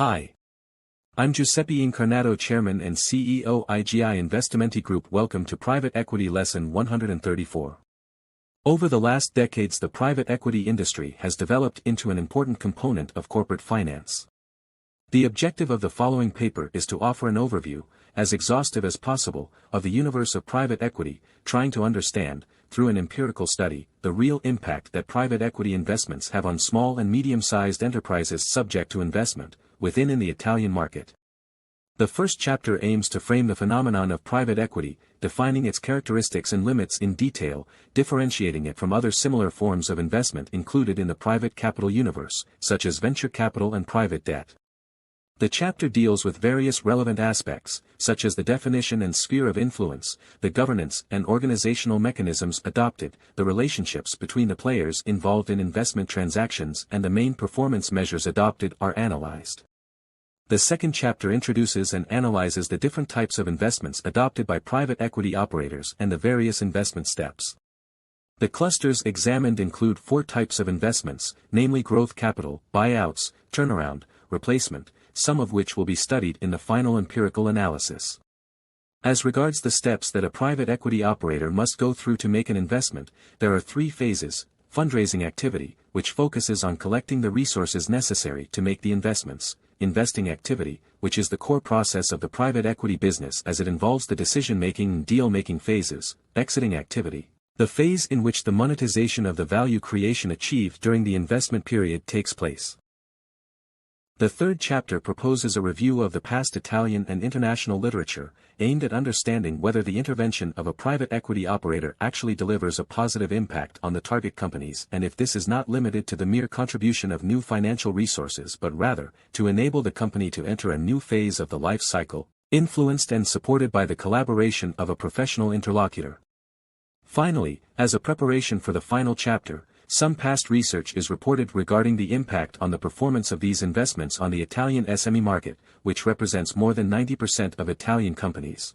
Hi. I'm Giuseppe Incarnato, Chairman and CEO IGI Investimenti Group. Welcome to Private Equity Lesson 134. Over the last decades, the private equity industry has developed into an important component of corporate finance. The objective of the following paper is to offer an overview, as exhaustive as possible, of the universe of private equity, trying to understand, through an empirical study, the real impact that private equity investments have on small and medium-sized enterprises subject to investment, within the Italian market. The first chapter aims to frame the phenomenon of private equity, defining its characteristics and limits in detail, differentiating it from other similar forms of investment included in the private capital universe, such as venture capital and private debt. The chapter deals with various relevant aspects, such as the definition and sphere of influence, the governance and organizational mechanisms adopted, the relationships between the players involved in investment transactions, and the main performance measures adopted are analyzed. The second chapter introduces and analyzes the different types of investments adopted by private equity operators and the various investment steps. The clusters examined include 4 types of investments, namely growth capital, buyouts, turnaround, replacement, some of which will be studied in the final empirical analysis. As regards the steps that a private equity operator must go through to make an investment, there are 3 phases: fundraising activity, which focuses on collecting the resources necessary to make the investments; investing activity, which is the core process of the private equity business as it involves the decision-making and deal-making phases; exiting activity, the phase in which the monetization of the value creation achieved during the investment period takes place. The third chapter proposes a review of the past Italian and international literature, aimed at understanding whether the intervention of a private equity operator actually delivers a positive impact on the target companies, and if this is not limited to the mere contribution of new financial resources but rather, to enable the company to enter a new phase of the life cycle, influenced and supported by the collaboration of a professional interlocutor. Finally, as a preparation for the final chapter, some past research is reported regarding the impact on the performance of these investments on the Italian SME market, which represents more than 90% of Italian companies.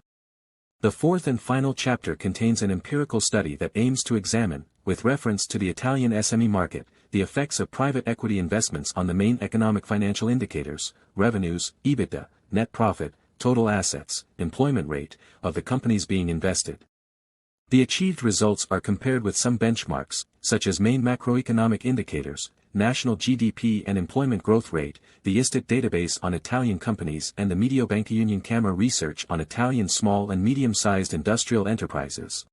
The fourth and final chapter contains an empirical study that aims to examine, with reference to the Italian SME market, the effects of private equity investments on the main economic financial indicators, revenues, EBITDA, net profit, total assets, employment rate, of the companies being invested. The achieved results are compared with some benchmarks, such as main macroeconomic indicators, national GDP and employment growth rate, the ISTAT database on Italian companies, and the Mediobanca Camera research on Italian small and medium-sized industrial enterprises.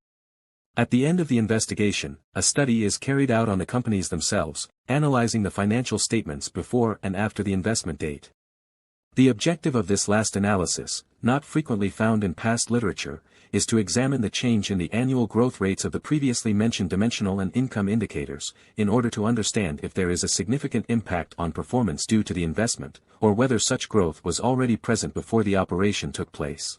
At the end of the investigation, a study is carried out on the companies themselves, analyzing the financial statements before and after the investment date. The objective of this last analysis, not frequently found in past literature, is to examine the change in the annual growth rates of the previously mentioned dimensional and income indicators, in order to understand if there is a significant impact on performance due to the investment, or whether such growth was already present before the operation took place.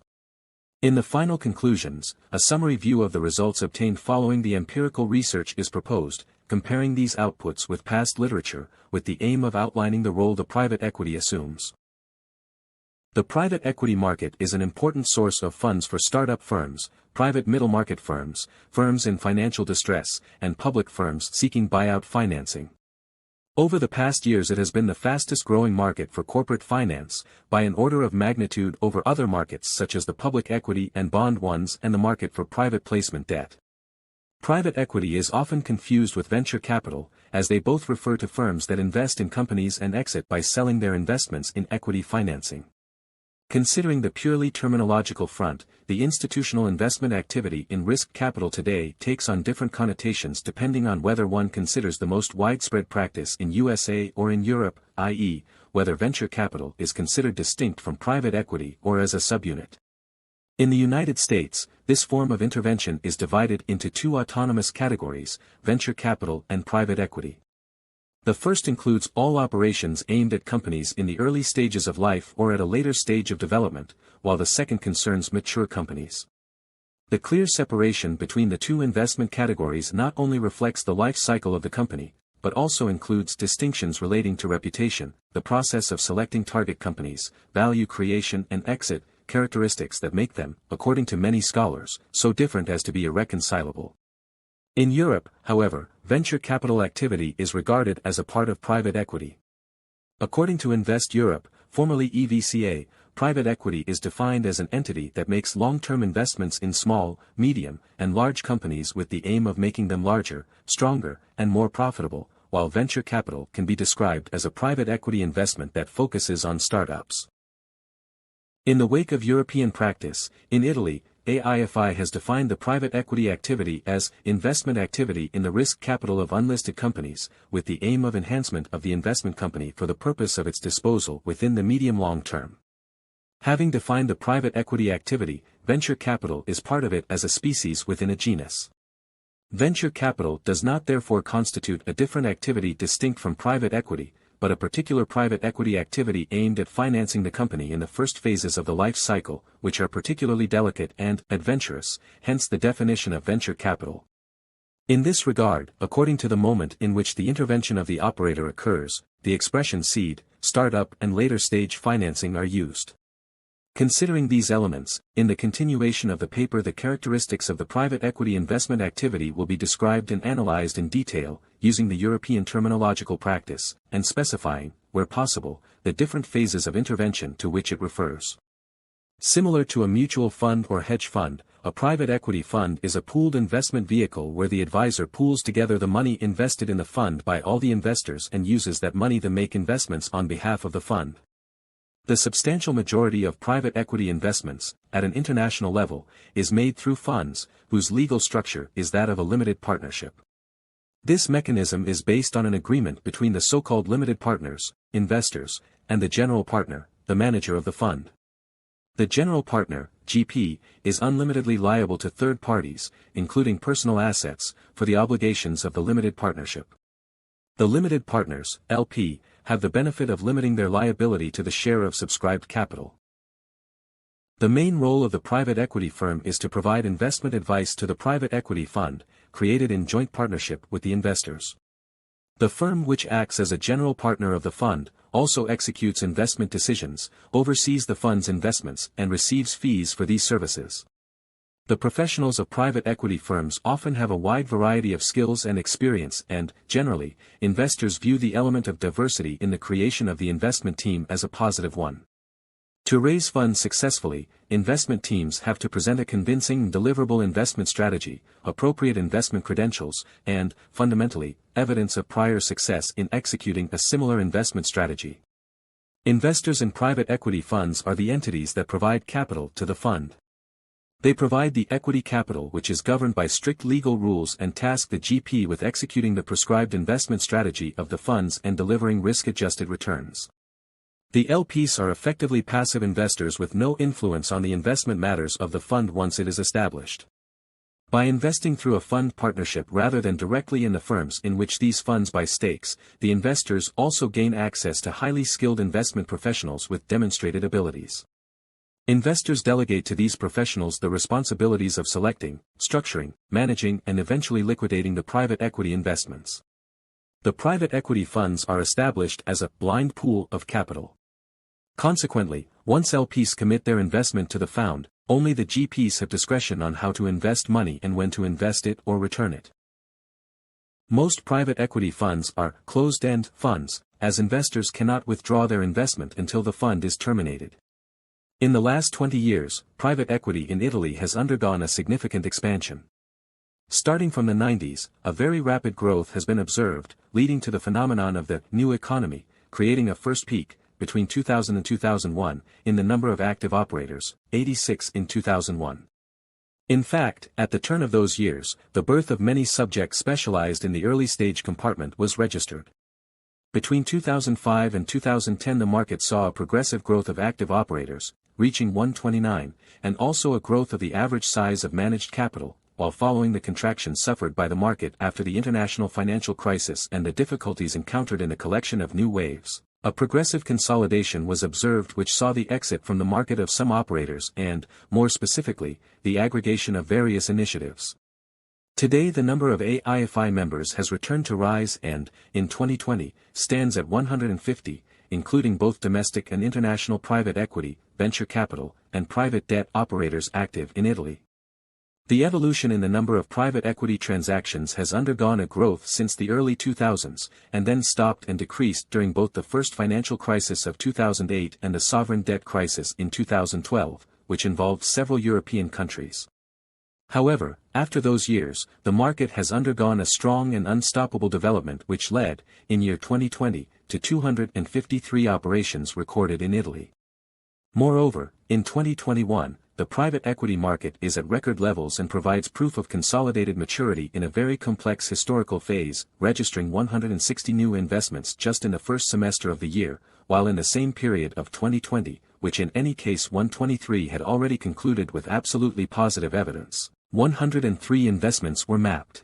In the final conclusions, a summary view of the results obtained following the empirical research is proposed, comparing these outputs with past literature, with the aim of outlining the role the private equity assumes. The private equity market is an important source of funds for startup firms, private middle market firms, firms in financial distress, and public firms seeking buyout financing. Over the past years it has been the fastest growing market for corporate finance, by an order of magnitude over other markets such as the public equity and bond ones and the market for private placement debt. Private equity is often confused with venture capital, as they both refer to firms that invest in companies and exit by selling their investments in equity financing. Considering the purely terminological front, the institutional investment activity in risk capital today takes on different connotations depending on whether one considers the most widespread practice in USA or in Europe, i.e., whether venture capital is considered distinct from private equity or as a subunit. In the United States, this form of intervention is divided into 2 autonomous categories: venture capital and private equity. The first includes all operations aimed at companies in the early stages of life or at a later stage of development, while the second concerns mature companies. The clear separation between the 2 investment categories not only reflects the life cycle of the company, but also includes distinctions relating to reputation, the process of selecting target companies, value creation and exit, characteristics that make them, according to many scholars, so different as to be irreconcilable. In Europe, however, venture capital activity is regarded as a part of private equity. According to Invest Europe, formerly EVCA, private equity is defined as an entity that makes long-term investments in small, medium, and large companies with the aim of making them larger, stronger, and more profitable, while venture capital can be described as a private equity investment that focuses on startups. In the wake of European practice, in Italy, AIFI has defined the private equity activity as investment activity in the risk capital of unlisted companies, with the aim of enhancement of the investment company for the purpose of its disposal within the medium-long term. Having defined the private equity activity, venture capital is part of it as a species within a genus. Venture capital does not therefore constitute a different activity distinct from private equity, but a particular private equity activity aimed at financing the company in the first phases of the life cycle, which are particularly delicate and adventurous, hence the definition of venture capital. In this regard, according to the moment in which the intervention of the operator occurs, the expression seed, startup and later stage financing are used. Considering these elements, in the continuation of the paper the characteristics of the private equity investment activity will be described and analyzed in detail, using the European terminological practice, and specifying, where possible, the different phases of intervention to which it refers. Similar to a mutual fund or hedge fund, a private equity fund is a pooled investment vehicle where the advisor pools together the money invested in the fund by all the investors and uses that money to make investments on behalf of the fund. The substantial majority of private equity investments, at an international level, is made through funds, whose legal structure is that of a limited partnership. This mechanism is based on an agreement between the so-called limited partners, investors, and the general partner, the manager of the fund. The general partner, GP, is unlimitedly liable to third parties, including personal assets, for the obligations of the limited partnership. The limited partners, LP, have the benefit of limiting their liability to the share of subscribed capital. The main role of the private equity firm is to provide investment advice to the private equity fund, created in joint partnership with the investors. The firm, which acts as a general partner of the fund, also executes investment decisions, oversees the fund's investments, and receives fees for these services. The professionals of private equity firms often have a wide variety of skills and experience and, generally, investors view the element of diversity in the creation of the investment team as a positive one. To raise funds successfully, investment teams have to present a convincing and deliverable investment strategy, appropriate investment credentials, and, fundamentally, evidence of prior success in executing a similar investment strategy. Investors in private equity funds are the entities that provide capital to the fund. They provide the equity capital, which is governed by strict legal rules, and task the GP with executing the prescribed investment strategy of the funds and delivering risk-adjusted returns. The LPs are effectively passive investors with no influence on the investment matters of the fund once it is established. By investing through a fund partnership rather than directly in the firms in which these funds buy stakes, the investors also gain access to highly skilled investment professionals with demonstrated abilities. Investors delegate to these professionals the responsibilities of selecting, structuring, managing, and eventually liquidating the private equity investments. The private equity funds are established as a blind pool of capital. Consequently, once LPs commit their investment to the fund, only the GPs have discretion on how to invest money and when to invest it or return it. Most private equity funds are closed-end funds, as investors cannot withdraw their investment until the fund is terminated. In the last 20 years, private equity in Italy has undergone a significant expansion. Starting from the 90s, a very rapid growth has been observed, leading to the phenomenon of the new economy, creating a first peak, between 2000 and 2001, in the number of active operators, 86 in 2001. In fact, at the turn of those years, the birth of many subjects specialized in the early stage compartment was registered. Between 2005 and 2010 the market saw a progressive growth of active operators, reaching 129, and also a growth of the average size of managed capital, while following the contraction suffered by the market after the international financial crisis and the difficulties encountered in the collection of new waves. A progressive consolidation was observed which saw the exit from the market of some operators and, more specifically, the aggregation of various initiatives. Today the number of AIFI members has returned to rise and, in 2020, stands at 150, including both domestic and international private equity, venture capital, and private debt operators active in Italy. The evolution in the number of private equity transactions has undergone a growth since the early 2000s, and then stopped and decreased during both the first financial crisis of 2008 and the sovereign debt crisis in 2012, which involved several European countries. However, after those years, the market has undergone a strong and unstoppable development which led, in year 2020, to 253 operations recorded in Italy. Moreover, in 2021, the private equity market is at record levels and provides proof of consolidated maturity in a very complex historical phase, registering 160 new investments just in the first semester of the year, while in the same period of 2020, which in any case 123 had already concluded with absolutely positive evidence, 103 investments were mapped.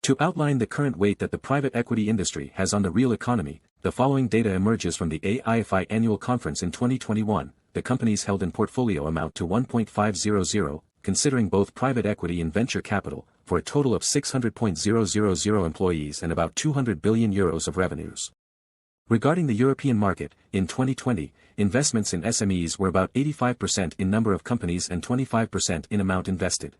To outline the current weight that the private equity industry has on the real economy, the following data emerges from the AIFI annual conference in 2021. The companies held in portfolio amount to 1.500, considering both private equity and venture capital, for a total of 600,000 employees and about 200 billion euros of revenues. Regarding the European market, in 2020, investments in SMEs were about 85% in number of companies and 25% in amount invested.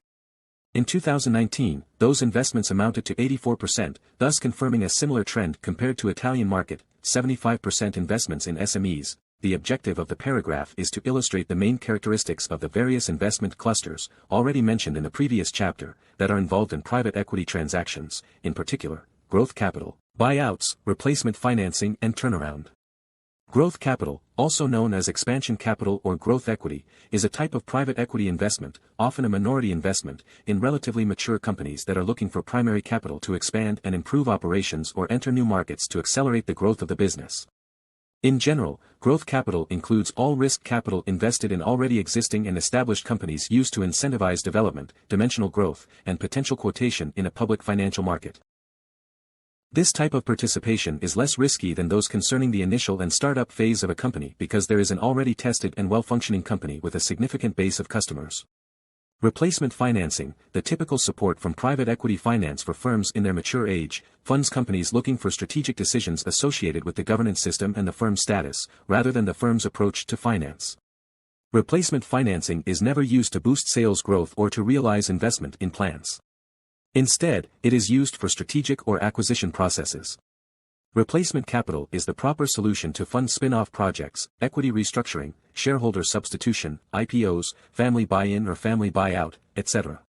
In 2019, those investments amounted to 84%, thus confirming a similar trend compared to Italian market, 75% investments in SMEs. The objective of the paragraph is to illustrate the main characteristics of the various investment clusters, already mentioned in the previous chapter, that are involved in private equity transactions, in particular, growth capital, buyouts, replacement financing and turnaround. Growth capital, also known as expansion capital or growth equity, is a type of private equity investment, often a minority investment, in relatively mature companies that are looking for primary capital to expand and improve operations or enter new markets to accelerate the growth of the business. In general, growth capital includes all risk capital invested in already existing and established companies used to incentivize development, dimensional growth, and potential quotation in a public financial market. This type of participation is less risky than those concerning the initial and startup phase of a company because there is an already tested and well-functioning company with a significant base of customers. Replacement financing, the typical support from private equity finance for firms in their mature age, funds companies looking for strategic decisions associated with the governance system and the firm's status, rather than the firm's approach to finance. Replacement financing is never used to boost sales growth or to realize investment in plans. Instead, it is used for strategic or acquisition processes. Replacement capital is the proper solution to fund spin-off projects, equity restructuring, shareholder substitution, IPOs, family buy-in or family buyout, etc.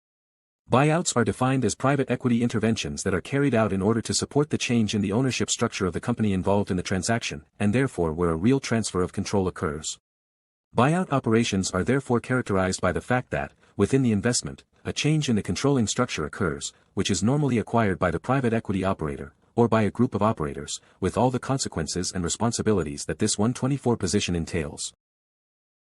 Buyouts are defined as private equity interventions that are carried out in order to support the change in the ownership structure of the company involved in the transaction, and therefore where a real transfer of control occurs. Buyout operations are therefore characterized by the fact that, within the investment, a change in the controlling structure occurs, which is normally acquired by the private equity operator, or by a group of operators, with all the consequences and responsibilities that this 124 position entails.